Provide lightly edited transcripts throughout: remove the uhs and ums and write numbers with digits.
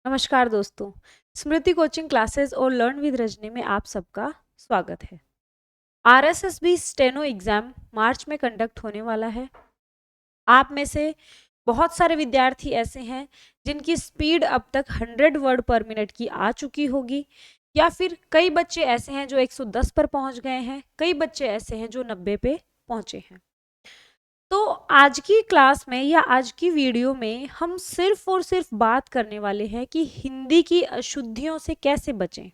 नमस्कार दोस्तों। स्मृति coaching classes और लर्न विद रजनी में आप सबका स्वागत है। आरएसएसबी स्टेनो एग्जाम मार्च में कंडक्ट होने वाला है। आप में से बहुत सारे विद्यार्थी ऐसे हैं जिनकी स्पीड अब तक 100 वर्ड पर मिनट की आ चुकी होगी, या फिर कई बच्चे ऐसे हैं जो 110 पर पहुंच गए हैं, कई बच्चे ऐसे हैं जो 90 पे पहुंचे हैं। तो आज की क्लास में या आज की वीडियो में हम सिर्फ और सिर्फ बात करने वाले हैं कि हिंदी की अशुद्धियों से कैसे बचें।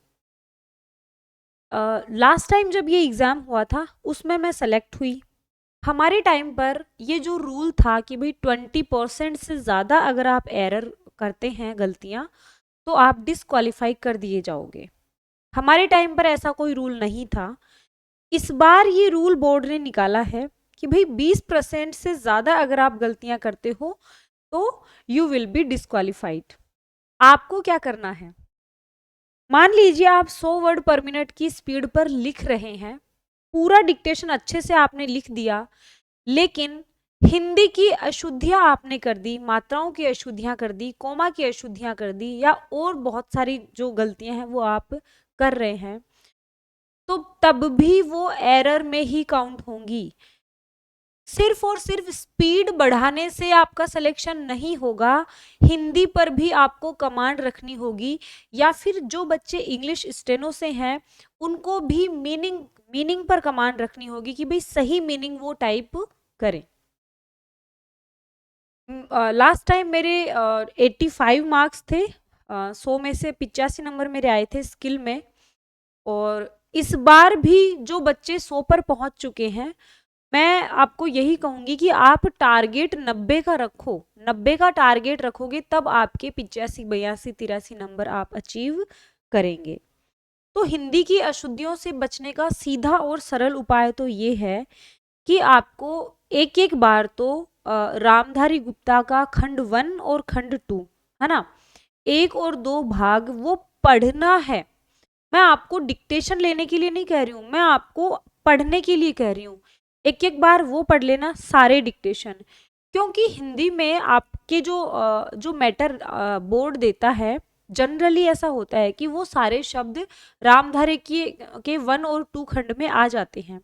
लास्ट टाइम जब ये एग्ज़ाम हुआ था उसमें मैं सेलेक्ट हुई। हमारे टाइम पर ये जो रूल था कि भाई 20% से ज़्यादा अगर आप एरर करते हैं, गलतियाँ, तो आप डिसक्वालीफाई कर दिए जाओगे। हमारे टाइम पर ऐसा कोई रूल नहीं था। इस बार ये रूल बोर्ड ने निकाला है कि भाई 20% से ज़्यादा अगर आप गलतियां करते हो तो यू विल बी डिस्क्वालिफाइड। आपको क्या करना है, मान लीजिए आप 100 वर्ड पर मिनट की स्पीड पर लिख रहे हैं, पूरा डिक्टेशन अच्छे से आपने लिख दिया, लेकिन हिंदी की अशुद्धियां आपने कर दी, मात्राओं की अशुद्धियां कर दी, कोमा की अशुद्धियां कर दी, या और बहुत सारी जो गलतियां हैं वो आप कर रहे हैं, तो तब भी वो एरर में ही काउंट होंगी। सिर्फ और सिर्फ स्पीड बढ़ाने से आपका सिलेक्शन नहीं होगा, हिंदी पर भी आपको कमांड रखनी होगी, या फिर जो बच्चे इंग्लिश स्टेनो से हैं उनको भी मीनिंग पर कमांड रखनी होगी कि भाई सही मीनिंग वो टाइप करें। लास्ट टाइम मेरे 85 मार्क्स थे, 100 में से 85 नंबर मेरे आए थे स्किल में। और इस बार भी जो बच्चे 100 पर पहुंच चुके हैं, मैं आपको यही कहूंगी कि आप टारगेट 90 का रखो। 90 का टारगेट रखोगे तब आपके 85, 82, 83 नंबर आप अचीव करेंगे। तो हिंदी की अशुद्धियों से बचने का सीधा और सरल उपाय तो ये है कि आपको एक एक बार तो रामधारी गुप्ता का खंड 1 और खंड 2, है ना, 1 और 2 भाग वो पढ़ना है। मैं आपको डिक्टेशन लेने के लिए नहीं कह रही हूँ, मैं आपको पढ़ने के लिए कह रही हूँ। एक एक बार वो पढ़ लेना, सारे डिक्टेशन, क्योंकि हिंदी में आपके जो मैटर बोर्ड देता है, जनरली ऐसा होता है कि वो सारे शब्द रामधारी के 1 और 2 खंड में आ जाते हैं।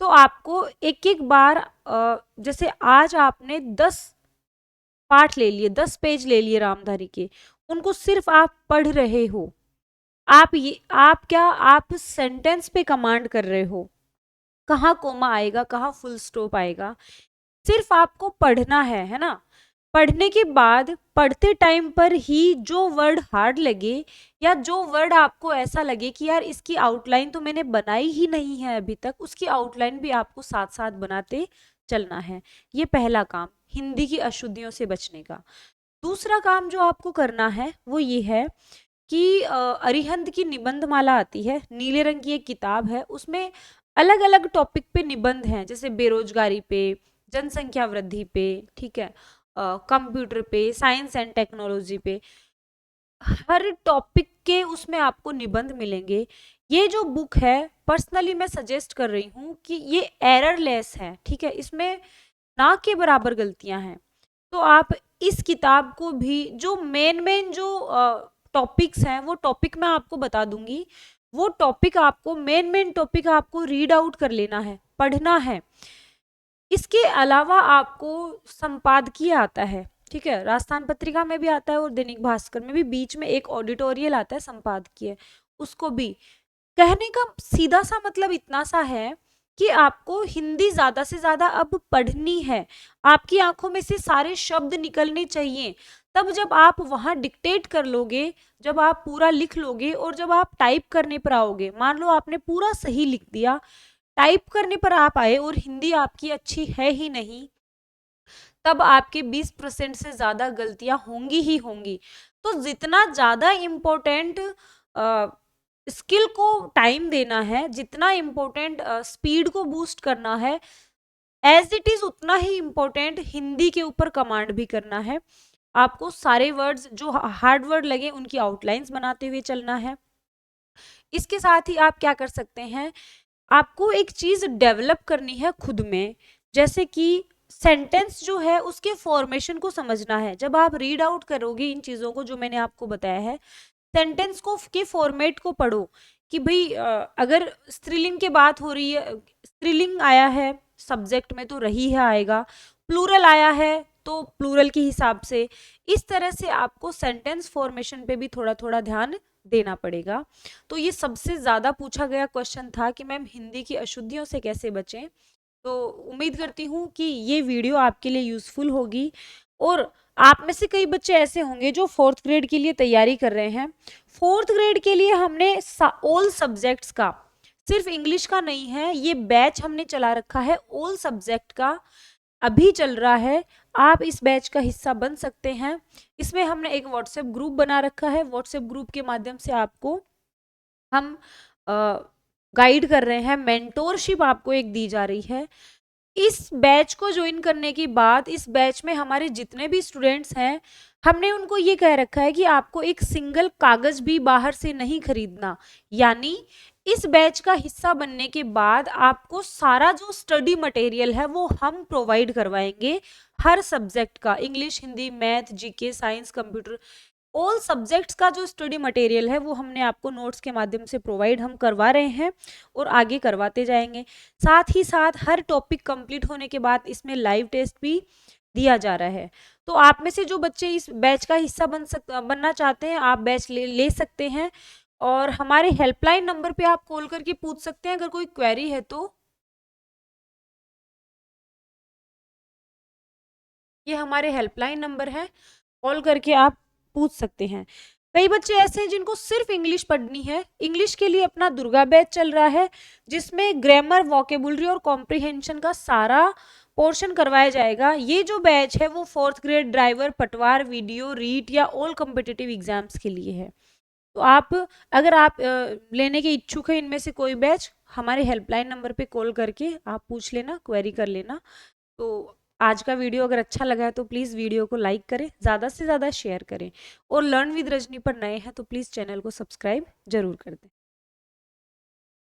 तो आपको एक एक बार जैसे आज आपने 10 पाठ ले लिए, 10 पेज ले लिए रामधारी के, उनको सिर्फ आप पढ़ रहे हो। आप सेंटेंस पे कमांड कर रहे हो, कहाँ कोमा आएगा, कहाँ फुल स्टॉप आएगा, सिर्फ आपको पढ़ना है ना। पढ़ने के बाद पढ़ते टाइम पर ही जो वर्ड हार्ड लगे या जो वर्ड आपको ऐसा लगे कि यार इसकी आउटलाइन तो मैंने बनाई ही नहीं है अभी तक, उसकी आउटलाइन भी आपको साथ साथ बनाते चलना है। ये पहला काम हिंदी की अशुद्धियों से बचने का। दूसरा काम जो आपको करना है वो ये है कि अरिहंत की निबंध माला आती है, नीले रंग की एक किताब है, उसमें अलग अलग टॉपिक पे निबंध हैं, जैसे बेरोजगारी पे, जनसंख्या वृद्धि पे, ठीक है, कंप्यूटर पे, साइंस एंड टेक्नोलॉजी पे, हर टॉपिक के उसमें आपको निबंध मिलेंगे। ये जो बुक है पर्सनली मैं सजेस्ट कर रही हूँ कि ये एररलेस है, ठीक है, इसमें ना के बराबर गलतियां हैं। तो आप इस किताब को भी, जो मेन जो टॉपिक्स हैं वो टॉपिक मैं आपको बता दूंगी, वो टॉपिक आपको मेन टॉपिक आपको रीड आउट कर लेना है, पढ़ना है। इसके अलावा आपको संपादकीय आता है, ठीक है, राजस्थान पत्रिका में भी आता है और दैनिक भास्कर में भी बीच में एक ऑडिटोरियल आता है संपादकीय, उसको भी। कहने का सीधा सा मतलब इतना सा है कि आपको हिंदी ज्यादा से ज्यादा अब पढ़नी है, आपकी आंखों में से सारे शब्द निकलने चाहिए। तब जब आप वहां डिक्टेट कर लोगे, जब आप पूरा लिख लोगे और जब आप टाइप करने पर आओगे, मान लो आपने पूरा सही लिख दिया, टाइप करने पर आप आए और हिंदी आपकी अच्छी है ही नहीं, तब आपके 20% से ज्यादा गलतियां होंगी ही होंगी। तो जितना ज्यादा इम्पोर्टेंट स्किल को टाइम देना है, जितना इम्पोर्टेंट स्पीड को बूस्ट करना है, एज इट इज उतना ही इम्पोर्टेंट हिंदी के ऊपर कमांड भी करना है। आपको सारे वर्ड्स जो हार्ड वर्ड लगे उनकी आउटलाइंस बनाते हुए चलना है। इसके साथ ही आप क्या कर सकते हैं, आपको एक चीज डेवलप करनी है खुद में, जैसे कि सेंटेंस जो है उसके फॉर्मेशन को समझना है। जब आप रीड आउट करोगे इन चीज़ों को जो मैंने आपको बताया है, सेंटेंस को के फॉर्मेट को पढ़ो कि भाई अगर स्त्रीलिंग की बात हो रही है, स्त्रीलिंग आया है सब्जेक्ट में तो रही है आएगा, प्लूरल आया है तो प्लूरल के हिसाब से। इस तरह से आपको सेंटेंस फॉर्मेशन पे भी थोड़ा थोड़ा ध्यान देना पड़ेगा। तो ये सबसे ज्यादा पूछा गया क्वेश्चन था कि मैम हिंदी की अशुद्धियों से कैसे बचें। तो उम्मीद करती हूँ कि ये वीडियो आपके लिए यूजफुल होगी। और आप में से कई बच्चे ऐसे होंगे जो 4th ग्रेड के लिए तैयारी कर रहे हैं। 4th ग्रेड के लिए हमने ऑल सब्जेक्ट्स का, सिर्फ इंग्लिश का नहीं है, ये बैच हमने चला रखा है ऑल सब्जेक्ट का, अभी चल रहा है। आप इस बैच का हिस्सा बन सकते हैं। इसमें हमने एक व्हाट्सएप ग्रुप बना रखा है। व्हाट्सएप ग्रुप के माध्यम से आपको हम गाइड कर रहे हैं, मेंटोरशिप आपको एक दी जा रही है। इस बैच को ज्वाइन करने के बाद इस बैच में हमारे जितने भी स्टूडेंट्स हैं, हमने उनको ये कह रखा है कि आपको एक सिंगल कागज भी बाहर से नहीं खरीदना। यानी इस बैच का हिस्सा बनने के बाद आपको सारा जो स्टडी मटेरियल है वो हम प्रोवाइड करवाएंगे, हर सब्जेक्ट का, English, Hindi, math, GK, science, computer, all subjects का जो स्टडी मटेरियल है वो हमने आपको नोट्स के माध्यम से प्रोवाइड हम करवा रहे हैं और आगे करवाते जाएंगे। साथ ही साथ हर टॉपिक कंप्लीट होने के बाद इसमें लाइव टेस्ट भी दिया जा रहा है। तो आप में से जो बच्चे इस बैच का हिस्सा बनना चाहते हैं, आप बैच ले सकते हैं। और हमारे हेल्पलाइन नंबर पे आप कॉल करके पूछ सकते हैं अगर कोई क्वेरी है तो। ये हमारे हेल्पलाइन नंबर है, कॉल करके आप पूछ सकते हैं। कई बच्चे ऐसे हैं जिनको सिर्फ इंग्लिश पढ़नी है। इंग्लिश के लिए अपना दुर्गा बैच चल रहा है जिसमें ग्रामर, वोकेबुलरी और कॉम्प्रिहेंशन का सारा पोर्शन करवाया जाएगा। ये जो बैच है वो 4th ग्रेड ड्राइवर, पटवार, वीडियो, रीट या ऑल कॉम्पिटिटिव एग्जाम्स के लिए है। तो आप अगर आप लेने के इच्छुक है इनमें से कोई बैच, हमारे हेल्पलाइन नंबर पे कॉल करके आप पूछ लेना, क्वेरी कर लेना। तो आज का वीडियो अगर अच्छा लगा है तो प्लीज़ वीडियो को लाइक करें, ज़्यादा से ज़्यादा शेयर करें, और लर्न विद रजनी पर नए हैं तो प्लीज़ चैनल को सब्सक्राइब जरूर कर दें।